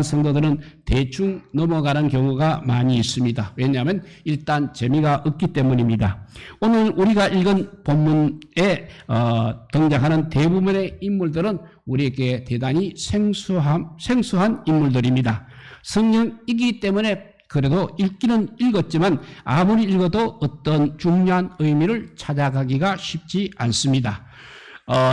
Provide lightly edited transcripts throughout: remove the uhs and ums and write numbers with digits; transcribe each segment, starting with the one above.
성도들은 대충 넘어가는 경우가 많이 있습니다. 왜냐하면 일단 재미가 없기 때문입니다. 오늘 우리가 읽은 본문에 등장하는 대부분의 인물들은 우리에게 대단히 생소한 인물들입니다. 성령이기 때문에 그래도 읽기는 읽었지만 아무리 읽어도 어떤 중요한 의미를 찾아가기가 쉽지 않습니다.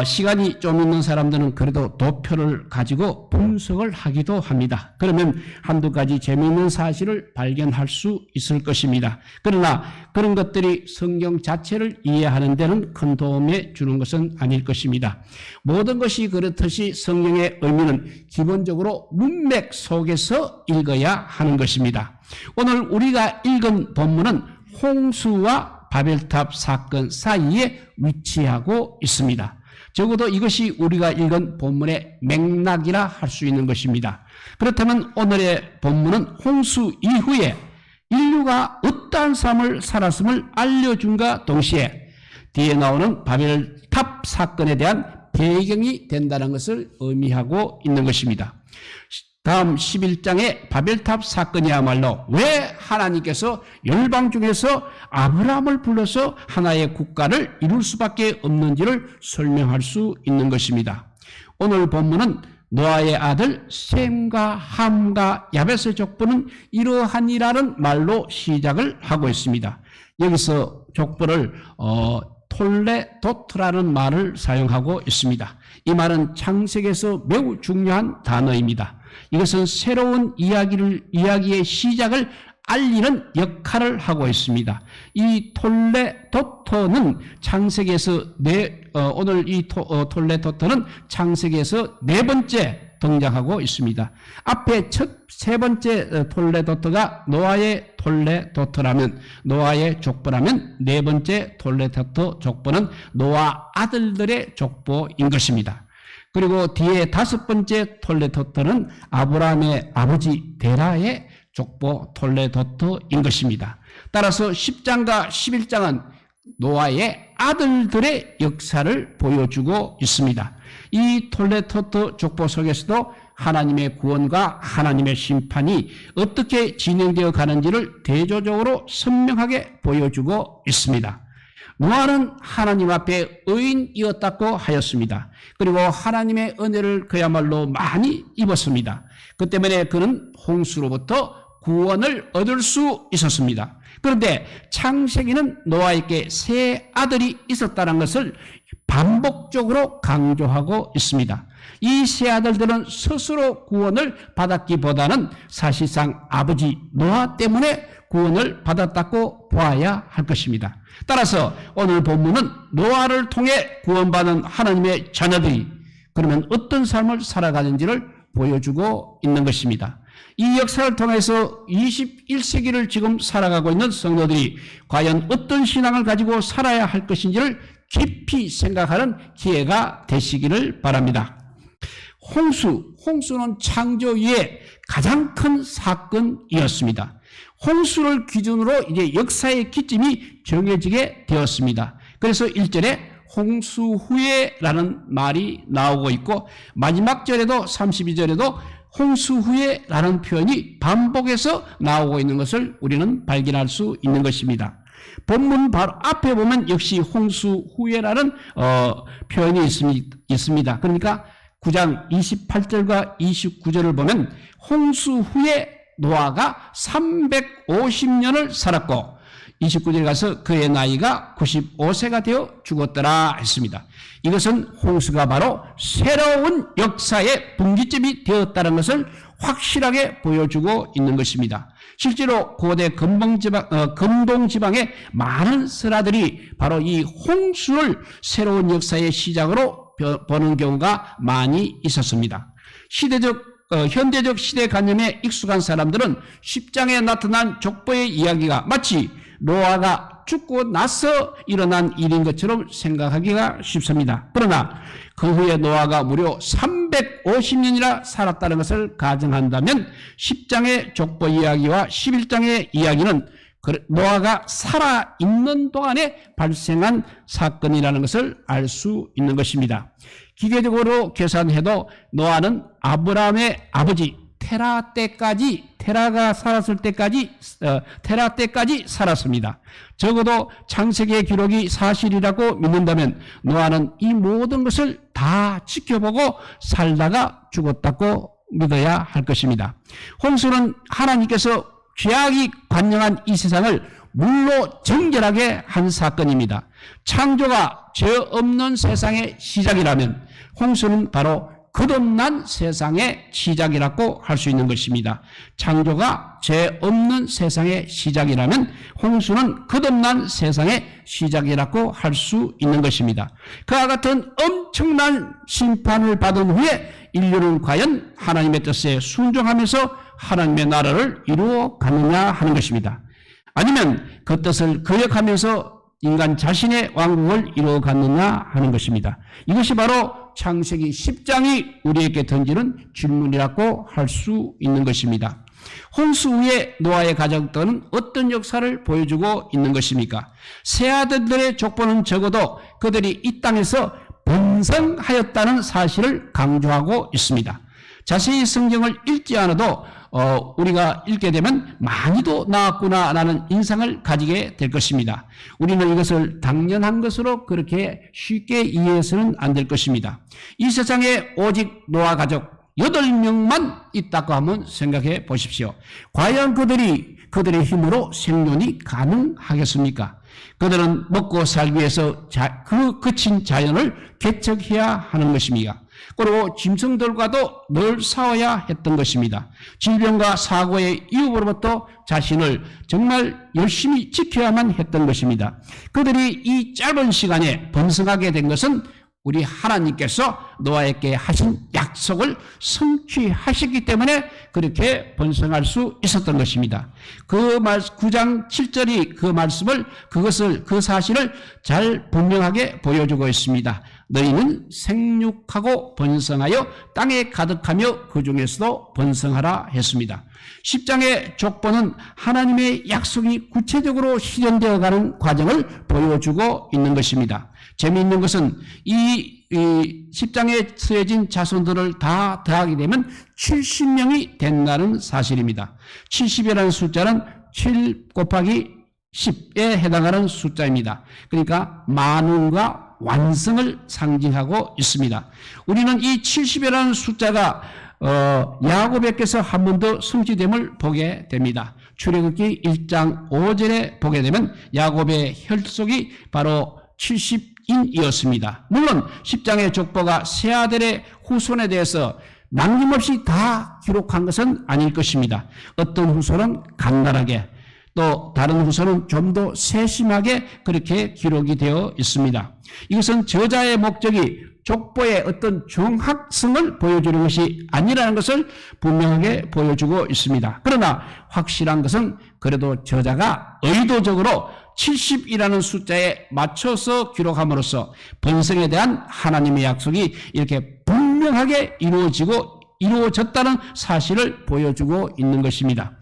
시간이 좀 있는 사람들은 그래도 도표를 가지고 분석을 하기도 합니다. 그러면 한두 가지 재미있는 사실을 발견할 수 있을 것입니다. 그러나 그런 것들이 성경 자체를 이해하는 데는 큰 도움을 주는 것은 아닐 것입니다. 모든 것이 그렇듯이 성경의 의미는 기본적으로 문맥 속에서 읽어야 하는 것입니다. 오늘 우리가 읽은 본문은 홍수와 바벨탑 사건 사이에 위치하고 있습니다. 적어도 이것이 우리가 읽은 본문의 맥락이라 할 수 있는 것입니다. 그렇다면 오늘의 본문은 홍수 이후에 인류가 어떠한 삶을 살았음을 알려준과 동시에 뒤에 나오는 바벨탑 사건에 대한 배경이 된다는 것을 의미하고 있는 것입니다. 다음 11장의 바벨탑 사건이야말로 왜 하나님께서 열방 중에서 아브라함을 불러서 하나의 국가를 이룰 수밖에 없는지를 설명할 수 있는 것입니다. 오늘 본문은 노아의 아들 셈과 함과 야벳의 족보는 이러하니라는 말로 시작을 하고 있습니다. 여기서 족보를 톨레도트라는 말을 사용하고 있습니다. 이 말은 창세기에서 매우 중요한 단어입니다. 이것은 새로운 이야기의 시작을 알리는 역할을 하고 있습니다. 이 톨레도트는 창세기에서 오늘 이 톨레도트는 창세기에서 네 번째 등장하고 있습니다. 앞에 세 번째 톨레도트가 노아의 톨레도트라면, 노아의 족보라면 네 번째 톨레도트 족보는 노아 아들들의 족보인 것입니다. 그리고 뒤에 다섯 번째 톨레도트는 아브라함의 아버지 데라의 족보 톨레도트인 것입니다. 따라서 10장과 11장은 노아의 아들들의 역사를 보여주고 있습니다. 이 톨레도트 족보 속에서도 하나님의 구원과 하나님의 심판이 어떻게 진행되어 가는지를 대조적으로 선명하게 보여주고 있습니다. 노아는 하나님 앞에 의인이었다고 하였습니다. 그리고 하나님의 은혜를 그야말로 많이 입었습니다. 그 때문에 그는 홍수로부터 구원을 얻을 수 있었습니다. 그런데 창세기는 노아에게 세 아들이 있었다는 것을 반복적으로 강조하고 있습니다. 이 세 아들들은 스스로 구원을 받았기보다는 사실상 아버지 노아 때문에 구원을 받았다고 보아야 할 것입니다. 따라서 오늘 본문은 노아를 통해 구원받은 하나님의 자녀들이 그러면 어떤 삶을 살아가는지를 보여주고 있는 것입니다. 이 역사를 통해서 21세기를 지금 살아가고 있는 성도들이 과연 어떤 신앙을 가지고 살아야 할 것인지를 깊이 생각하는 기회가 되시기를 바랍니다. 홍수는 창조 이후에 가장 큰 사건이었습니다. 홍수를 기준으로 이제 역사의 기점이 정해지게 되었습니다. 그래서 1절에 홍수 후에라는 말이 나오고 있고 마지막 절에도 32절에도 홍수 후에라는 표현이 반복해서 나오고 있는 것을 우리는 발견할 수 있는 것입니다. 본문 바로 앞에 보면 역시 홍수 후에라는 표현이 있습니다. 그러니까 9장 28절과 29절을 보면 홍수 후에 노아가 350년을 살았고 29절에 가서 그의 나이가 95세가 되어 죽었더라 했습니다. 이것은 홍수가 바로 새로운 역사의 분기점이 되었다는 것을 확실하게 보여주고 있는 것입니다. 실제로 고대 금동지방의 많은 설화들이 바로 이 홍수를 새로운 역사의 시작으로 보는 경우가 많이 있었습니다. 현대적 시대관념에 익숙한 사람들은 10장에 나타난 족보의 이야기가 마치 노아가 죽고 나서 일어난 일인 것처럼 생각하기가 쉽습니다. 그러나 그 후에 노아가 무려 350년이나 살았다는 것을 가정한다면 10장의 족보 이야기와 11장의 이야기는 노아가 살아있는 동안에 발생한 사건이라는 것을 알 수 있는 것입니다. 기계적으로 계산해도 노아는 아브라함의 아버지 테라 때까지, 테라가 살았을 때까지, 테라 때까지 살았습니다. 적어도 창세기의 기록이 사실이라고 믿는다면 노아는 이 모든 것을 다 지켜보고 살다가 죽었다고 믿어야 할 것입니다. 홍수는 하나님께서 죄악이 관영한 이 세상을 물로 정결하게 한 사건입니다. 창조가 죄 없는 세상의 시작이라면 홍수는 바로 거듭난 세상의 시작이라고 할 수 있는 것입니다. 창조가 죄 없는 세상의 시작이라면 홍수는 거듭난 세상의 시작이라고 할 수 있는 것입니다. 그와 같은 엄청난 심판을 받은 후에 인류는 과연 하나님의 뜻에 순종하면서 하나님의 나라를 이루어 가느냐 하는 것입니다. 아니면 그 뜻을 거역하면서 인간 자신의 왕국을 이루어 갔느냐 하는 것입니다. 이것이 바로 창세기 10장이 우리에게 던지는 질문이라고 할 수 있는 것입니다. 홍수 후에 노아의 가족들은 어떤 역사를 보여주고 있는 것입니까? 세 아들들의 족보는 적어도 그들이 이 땅에서 번성하였다는 사실을 강조하고 있습니다. 자세히 성경을 읽지 않아도 우리가 읽게 되면 많이도 나왔구나라는 인상을 가지게 될 것입니다. 우리는 이것을 당연한 것으로 그렇게 쉽게 이해해서는 안 될 것입니다. 이 세상에 오직 노아 가족 8명만 있다고 한번 생각해 보십시오. 과연 그들의 힘으로 생존이 가능하겠습니까? 그들은 먹고 살기 위해서 그 거친 자연을 개척해야 하는 것입니다. 그리고 짐승들과도 늘 싸워야 했던 것입니다. 질병과 사고의 위협으로부터 자신을 정말 열심히 지켜야만 했던 것입니다. 그들이 이 짧은 시간에 번성하게 된 것은 우리 하나님께서 노아에게 하신 약속을 성취하셨기 때문에 그렇게 번성할 수 있었던 것입니다. 9장 7절이 그 사실을 잘 분명하게 보여주고 있습니다. 너희는 생육하고 번성하여 땅에 가득하며 그 중에서도 번성하라 했습니다. 10장의 족보는 하나님의 약속이 구체적으로 실현되어 가는 과정을 보여주고 있는 것입니다. 재미있는 것은 이 10장에 쓰여진 자손들을 다 더하게 되면 70명이 된다는 사실입니다. 70이라는 숫자는 7 곱하기 10에 해당하는 숫자입니다. 그러니까 만운과 완성을 상징하고 있습니다. 우리는 이 70이라는 숫자가 야곱에게서 한 번 더 성취됨을 보게 됩니다. 출애굽기 1장 5절에 보게 되면 야곱의 혈속이 바로 70인이었습니다. 물론 10장의 족보가 세 아들의 후손에 대해서 남김없이 다 기록한 것은 아닐 것입니다. 어떤 후손은 간단하게 또 다른 후손은 좀 더 세심하게 그렇게 기록이 되어 있습니다. 이것은 저자의 목적이 족보의 어떤 정확성을 보여주는 것이 아니라는 것을 분명하게 보여주고 있습니다. 그러나 확실한 것은 그래도 저자가 의도적으로 70이라는 숫자에 맞춰서 기록함으로써 번성에 대한 하나님의 약속이 이렇게 분명하게 이루어졌다는 사실을 보여주고 있는 것입니다.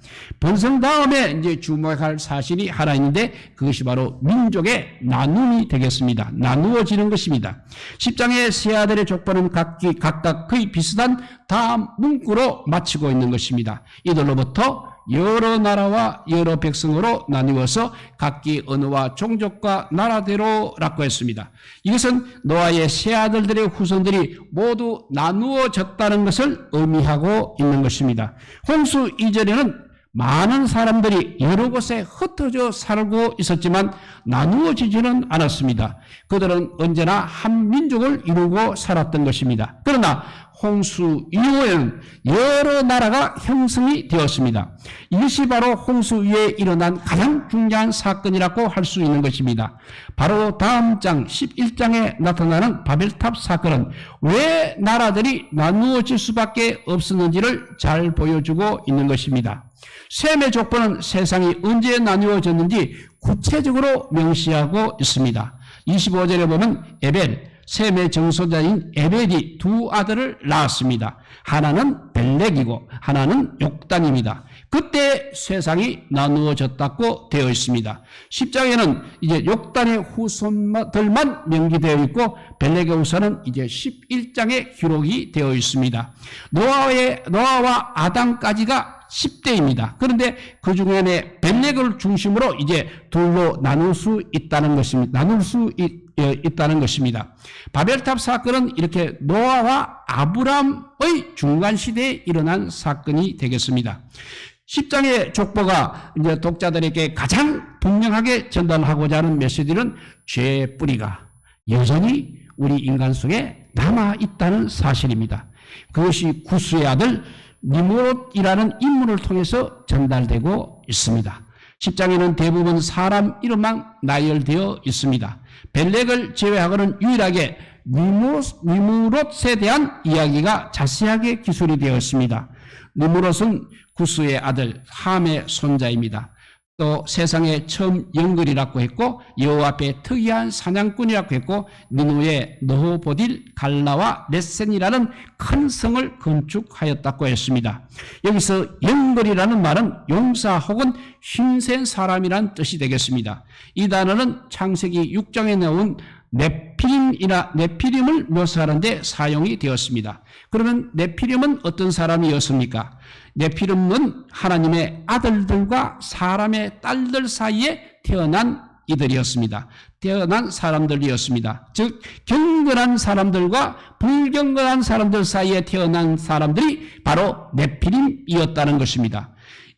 번성 다음에 이제 주목할 사실이 하나 있는데 그것이 바로 민족의 나눔이 되겠습니다. 나누어지는 것입니다. 10장의 세 아들의 족보는 각각 거의 비슷한 다음 문구로 마치고 있는 것입니다. 이들로부터 여러 나라와 여러 백성으로 나누어서 각기 언어와 종족과 나라대로라고 했습니다. 이것은 노아의 세 아들들의 후손들이 모두 나누어졌다는 것을 의미하고 있는 것입니다. 홍수 이전에는 많은 사람들이 여러 곳에 흩어져 살고 있었지만 나누어지지는 않았습니다. 그들은 언제나 한 민족을 이루고 살았던 것입니다. 그러나 홍수 이후에는 여러 나라가 형성이 되었습니다. 이것이 바로 홍수 이후에 일어난 가장 중요한 사건이라고 할 수 있는 것입니다. 바로 다음 장 11장에 나타나는 바벨탑 사건은 왜 나라들이 나누어질 수밖에 없었는지를 잘 보여주고 있는 것입니다. 셈의 족보는 세상이 언제 나누어졌는지 구체적으로 명시하고 있습니다. 25절에 보면 셈의 정소자인 에벨이 두 아들을 낳았습니다. 하나는 벨렉이고 하나는 욕단입니다. 그때 세상이 나누어졌다고 되어 있습니다. 10장에는 이제 욕단의 후손들만 명기되어 있고 벨렉의 후손은 이제 11장에 기록이 되어 있습니다. 노아와 아담까지가 10대입니다. 그런데 그 중에 벨렉을 중심으로 이제 둘로 나눌 수 있다는 것입니다. 바벨탑 사건은 이렇게 노아와 아브람의 중간 시대에 일어난 사건이 되겠습니다. 10장의 족보가 이제 독자들에게 가장 분명하게 전달하고자 하는 메시지는 죄의 뿌리가 여전히 우리 인간 속에 남아 있다는 사실입니다. 그것이 구스의 아들 니므롯이라는 인물을 통해서 전달되고 있습니다. 10장에는 대부분 사람 이름만 나열되어 있습니다. 벨렉을 제외하고는 유일하게 니므롯에 대한 이야기가 자세하게 기술이 되어 있습니다. 니므롯은 구스의 아들 함의 손자입니다. 또 세상에 처음 영글이라고 했고 여호와 앞에 특이한 사냥꾼이라고 했고 니누에 너호보딜 갈라와 레센이라는 큰 성을 건축하였다고 했습니다. 여기서 영글이라는 말은 용사 혹은 힘센 사람이란 뜻이 되겠습니다. 이 단어는 창세기 6장에 나온 네피림을 묘사하는 데 사용이 되었습니다. 그러면 네피림은 어떤 사람이었습니까? 네피림은 하나님의 아들들과 사람의 딸들 사이에 태어난 이들이었습니다. 태어난 사람들이었습니다. 즉 경건한 사람들과 불경건한 사람들 사이에 태어난 사람들이 바로 네피림이었다는 것입니다.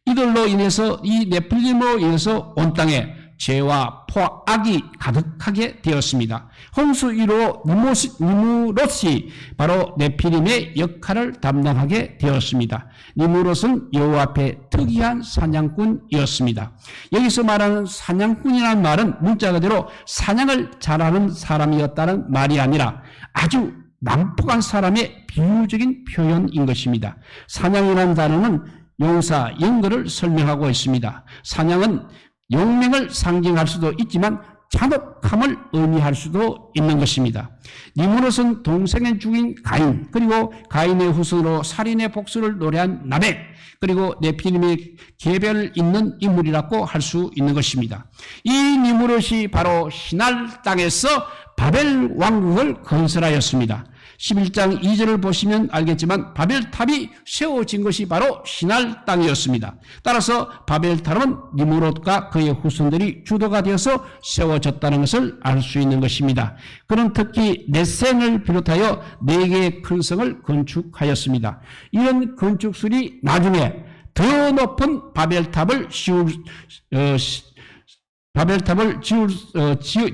이들로 인해서 이 네피림으로 인해서 온 땅에 죄와 포악이 가득하게 되었습니다. 홍수 이후로 니므롯이 바로 네피림의 역할을 담당하게 되었습니다. 니므롯은 여호와 앞에 특이한 사냥꾼이었습니다. 여기서 말하는 사냥꾼이라는 말은 문자 그대로 사냥을 잘하는 사람이었다는 말이 아니라 아주 난폭한 사람의 비유적인 표현인 것입니다. 사냥이라는 단어는 용사, 영거를 설명하고 있습니다. 사냥은 용맹을 상징할 수도 있지만 잔혹함을 의미할 수도 있는 것입니다. 니므롯은 동생의 죽인 가인, 그리고 가인의 후손으로 살인의 복수를 노래한 라멕, 그리고 네피림의 계별 있는 인물이라고 할 수 있는 것입니다. 이 니므롯이 바로 시날 땅에서 바벨 왕국을 건설하였습니다. 11장 2절을 보시면 알겠지만 바벨탑이 세워진 것이 바로 시날 땅이었습니다. 따라서 바벨탑은 니므롯과 그의 후손들이 주도가 되어서 세워졌다는 것을 알 수 있는 것입니다. 그는 특히 레센을 비롯하여 4개의 큰 성을 건축하였습니다. 이런 건축술이 나중에 더 높은 바벨탑을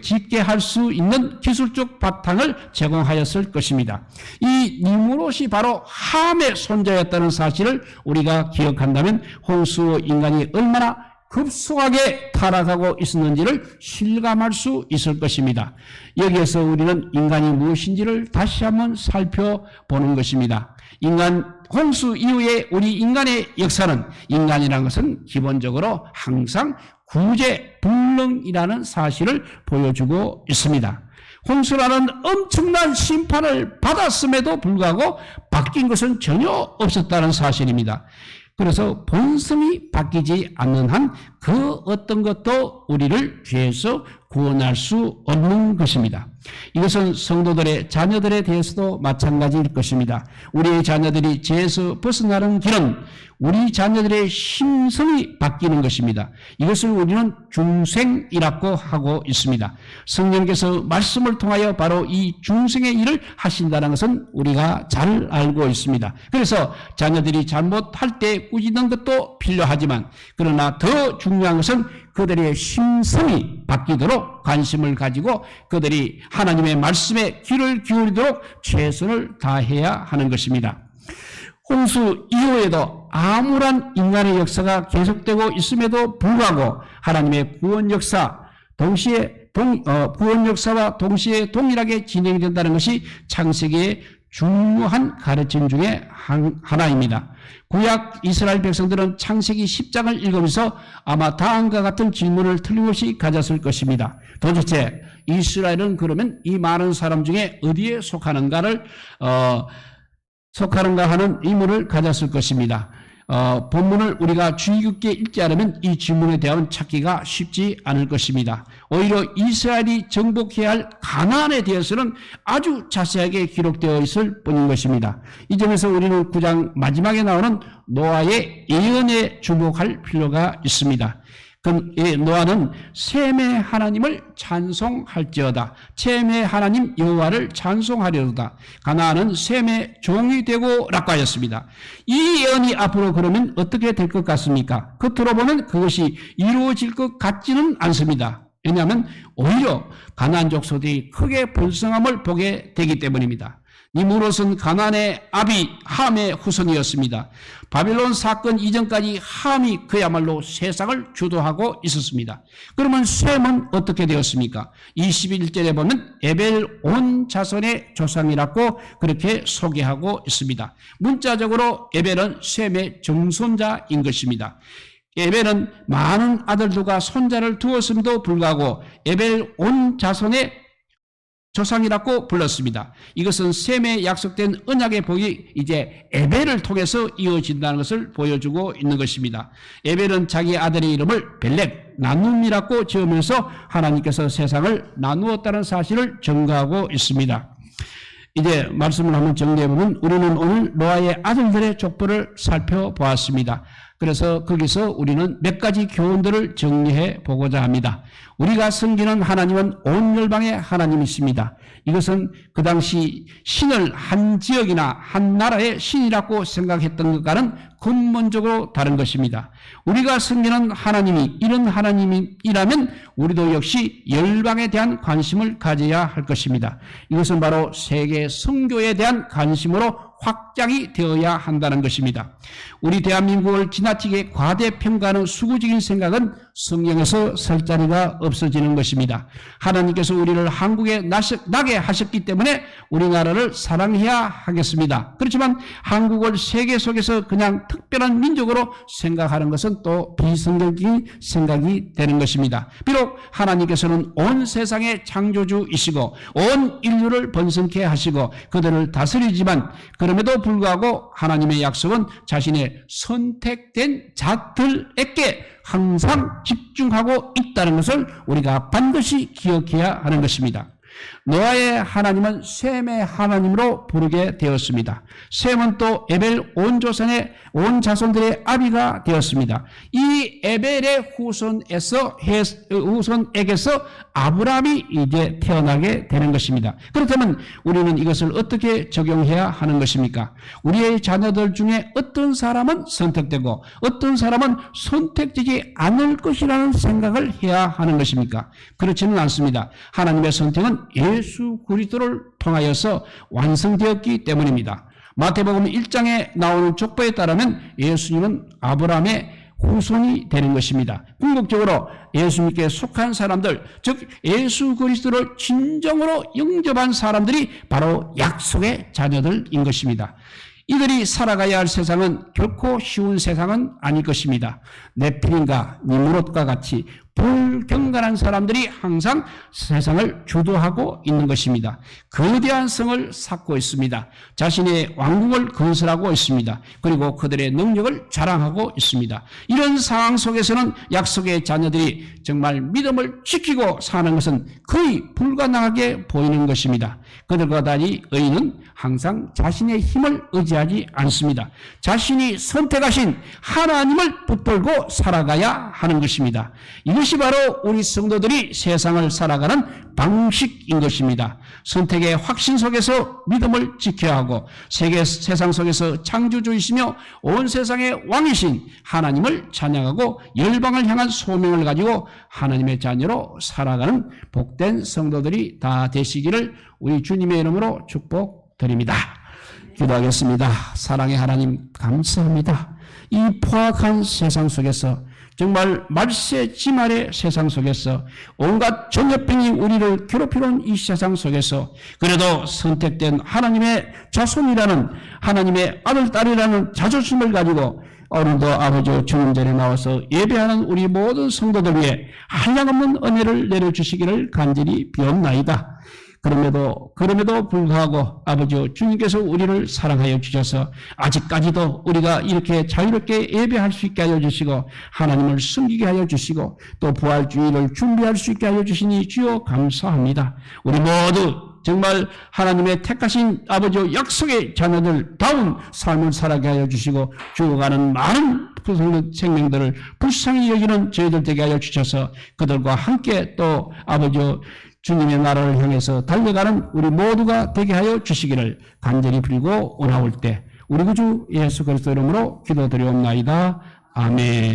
짓게 할 수 있는 기술적 바탕을 제공하였을 것입니다. 이 니므롯이 바로 함의 손자였다는 사실을 우리가 기억한다면 홍수 인간이 얼마나 급속하게 타락하고 있었는지를 실감할 수 있을 것입니다. 여기에서 우리는 인간이 무엇인지를 다시 한번 살펴보는 것입니다. 홍수 이후에 우리 인간의 역사는 인간이라는 것은 기본적으로 항상 구제불능이라는 사실을 보여주고 있습니다. 홍수라는 엄청난 심판을 받았음에도 불구하고 바뀐 것은 전혀 없었다는 사실입니다. 그래서 본성이 바뀌지 않는 한 그 어떤 것도 우리를 죄에서 구원할 수 없는 것입니다. 이것은 성도들의 자녀들에 대해서도 마찬가지일 것입니다. 우리의 자녀들이 죄에서 벗어나는 길은 우리 자녀들의 심성이 바뀌는 것입니다. 이것을 우리는 중생이라고 하고 있습니다. 성령께서 말씀을 통하여 바로 이 중생의 일을 하신다는 것은 우리가 잘 알고 있습니다. 그래서 자녀들이 잘못할 때 꾸짖는 것도 필요하지만 그러나 더 중요한 것은 그들의 심성이 바뀌도록 관심을 가지고 그들이 하나님의 말씀에 귀를 기울이도록 최선을 다해야 하는 것입니다. 홍수 이후에도 암울한 인간의 역사가 계속되고 있음에도 불구하고 하나님의 구원 역사와 동시에 동일하게 진행된다는 것이 창세기의 중요한 가르침 중에 하나입니다. 구약 이스라엘 백성들은 창세기 10장을 읽으면서 아마 다음과 같은 질문을 틀림없이 가졌을 것입니다. 도대체 이스라엘은 그러면 이 많은 사람 중에 어디에 속하는가를 속하는가 하는 의문을 가졌을 것입니다. 본문을 우리가 주의 깊게 읽지 않으면 이 질문에 대한 찾기가 쉽지 않을 것입니다. 오히려 이스라엘이 정복해야 할 가나안에 대해서는 아주 자세하게 기록되어 있을 뿐인 것입니다. 이 점에서 우리는 9장 마지막에 나오는 노아의 예언에 주목할 필요가 있습니다. 노아는 셈의 하나님을 찬송할지어다. 셈의 하나님 여호와를 찬송하려다. 가나안은 셈의 종이 되고 라고 하였습니다. 이 예언이 앞으로 그러면 어떻게 될 것 같습니까? 겉으로 보면 그것이 이루어질 것 같지는 않습니다. 왜냐하면 오히려 가나안 족속들이 크게 번성함을 보게 되기 때문입니다. 니므롯은 가나안의 아비 함의 후손이었습니다. 바빌론 사건 이전까지 함이 그야말로 세상을 주도하고 있었습니다. 그러면 셈은 어떻게 되었습니까? 21절에 보면 에벨 온 자손의 조상이라고 그렇게 소개하고 있습니다. 문자적으로 에벨은 셈의 정손자인 것입니다. 에벨은 많은 아들들과 손자를 두었음에도 불구하고 에벨 온 자손의 조상이라고 불렀습니다. 이것은 셈에 약속된 언약의 복이 이제 에벨을 통해서 이어진다는 것을 보여주고 있는 것입니다. 에벨은 자기 아들의 이름을 벨렉, 나눔이라고 지으면서 하나님께서 세상을 나누었다는 사실을 증거하고 있습니다. 이제 말씀을 한번 정리해보면 우리는 오늘 노아의 아들들의 족보를 살펴보았습니다. 그래서 거기서 우리는 몇 가지 교훈들을 정리해 보고자 합니다. 우리가 섬기는 하나님은 온 열방의 하나님이십니다. 이것은 그 당시 신을 한 지역이나 한 나라의 신이라고 생각했던 것과는 근본적으로 다른 것입니다. 우리가 섬기는 하나님이 이런 하나님이라면 우리도 역시 열방에 대한 관심을 가져야 할 것입니다. 이것은 바로 세계 선교에 대한 관심으로 확장이 되어야 한다는 것입니다. 우리 대한민국을 지나치게 과대평가하는 수구적인 생각은 성경에서 설 자리가 없어지는 것입니다. 하나님께서 우리를 한국에 나게 하셨기 때문에 우리나라를 사랑해야 하겠습니다. 그렇지만 한국을 세계 속에서 그냥 특별한 민족으로 생각하는 것은 또 비성경적인 생각이 되는 것입니다. 비록 하나님께서는 온 세상의 창조주이시고 온 인류를 번성케 하시고 그들을 다스리지만 그럼에도 불구하고 하나님의 약속은 자신의 선택된 자들에게 항상 집중하고 있다는 것을 우리가 반드시 기억해야 하는 것입니다. 노아의 하나님은 셈의 하나님으로 부르게 되었습니다. 셈은 또 에벨 온 자손들의 아비가 되었습니다. 이 에벨의 후손에게서 아브라함이 이제 태어나게 되는 것입니다. 그렇다면 우리는 이것을 어떻게 적용해야 하는 것입니까? 우리의 자녀들 중에 어떤 사람은 선택되고 어떤 사람은 선택되지 않을 것이라는 생각을 해야 하는 것입니까? 그렇지는 않습니다. 하나님의 선택은 예수 그리스도를 통하여서 완성되었기 때문입니다. 마태복음 1장에 나오는 족보에 따르면 예수님은 아브라함의 후손이 되는 것입니다. 궁극적으로 예수님께 속한 사람들, 즉 예수 그리스도를 진정으로 영접한 사람들이 바로 약속의 자녀들인 것입니다. 이들이 살아가야 할 세상은 결코 쉬운 세상은 아닐 것입니다. 네피림과 니므롯과 같이 불경건한 사람들이 항상 세상을 주도하고 있는 것입니다. 거대한 성을 쌓고 있습니다. 자신의 왕국을 건설하고 있습니다. 그리고 그들의 능력을 자랑하고 있습니다. 이런 상황 속에서는 약속의 자녀들이 정말 믿음을 지키고 사는 것은 거의 불가능하게 보이는 것입니다. 그들과 달리 의인은 항상 자신의 힘을 의지하지 않습니다. 자신이 선택하신 하나님을 붙들고 살아가야 하는 것입니다. 이것이 바로 우리 성도들이 세상을 살아가는 방식인 것입니다. 선택의 확신 속에서 믿음을 지켜야 하고 세상 속에서 창조주이시며 온 세상의 왕이신 하나님을 찬양하고 열방을 향한 소명을 가지고 하나님의 자녀로 살아가는 복된 성도들이 다 되시기를 우리 주님의 이름으로 축복드립니다. 기도하겠습니다. 사랑의 하나님 감사합니다. 이 포악한 세상 속에서 정말 말세지말의 세상 속에서 온갖 전염병이 우리를 괴롭히는 이 세상 속에서 그래도 선택된 하나님의 자손이라는 하나님의 아들, 딸이라는 자존심을 가지고 오늘도 아버지 주님 전에 나와서 예배하는 우리 모든 성도들 위해 한량없는 은혜를 내려주시기를 간절히 비옵나이다. 그럼에도 불구하고 아버지 주님께서 우리를 사랑하여 주셔서 아직까지도 우리가 이렇게 자유롭게 예배할 수 있게 하여 주시고 하나님을 섬기게 하여 주시고 또 부활주의를 준비할 수 있게 하여 주시니 주여 감사합니다. 우리 모두 정말 하나님의 택하신 아버지 약속의 자녀들다운 삶을 살아가게 하여 주시고 죽어가는 많은 생명들을 불쌍히 여기는 저희들 되게 하여 주셔서 그들과 함께 또 아버지 주님의 나라를 향해서 달려가는 우리 모두가 되게 하여 주시기를 간절히 빌고 오나올 때 우리 구주 예수 그리스도 이름으로 기도드리옵나이다. 아멘.